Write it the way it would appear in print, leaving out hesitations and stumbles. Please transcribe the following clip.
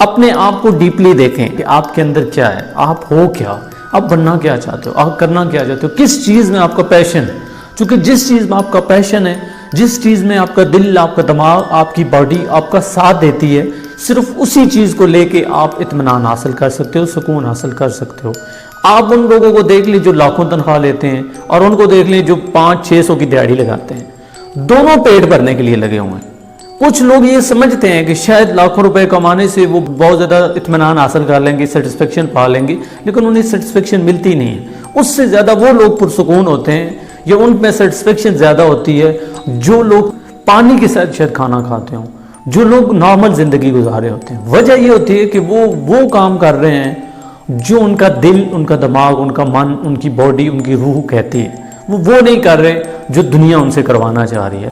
अपने आप को डीपली देखें कि आपके अंदर क्या है, आप हो क्या, आप बनना क्या चाहते हो, आप करना क्या चाहते हो, किस चीज़ में आपका पैशन है। क्योंकि जिस चीज़ में आपका पैशन है, जिस चीज़ में आपका दिल, आपका दिमाग, आपकी बॉडी आपका साथ देती है, सिर्फ उसी चीज़ को लेके आप इत्मीनान हासिल कर सकते हो, सुकून हासिल कर सकते हो। आप उन लोगों को देख लीजिए जो लाखों तनख्वाह लेते हैं और उनको देख लीजिए जो 500-600 की दिहाड़ी लगाते हैं, दोनों पेट भरने के लिए लगे हुए हैं। कुछ लोग ये समझते हैं कि शायद लाखों रुपए कमाने से वो बहुत ज़्यादा इत्मीनान हासिल कर लेंगे, सेटिस्फेक्शन पा लेंगे, लेकिन उन्हें सेटिस्फेक्शन मिलती नहीं है। उससे ज़्यादा वो लोग पुरसुकून होते हैं या उनमें सेटिस्फेक्शन ज़्यादा होती है जो लोग पानी के साथ शायद खाना खाते हों, जो लोग नॉर्मल ज़िंदगी गुजारे होते हैं। वजह ये होती है कि वो काम कर रहे हैं जो उनका दिल, उनका दिमाग, उनका मन, उनकी बॉडी, उनकी रूह कहती है। वो नहीं कर रहे जो दुनिया उनसे करवाना चाह रही है।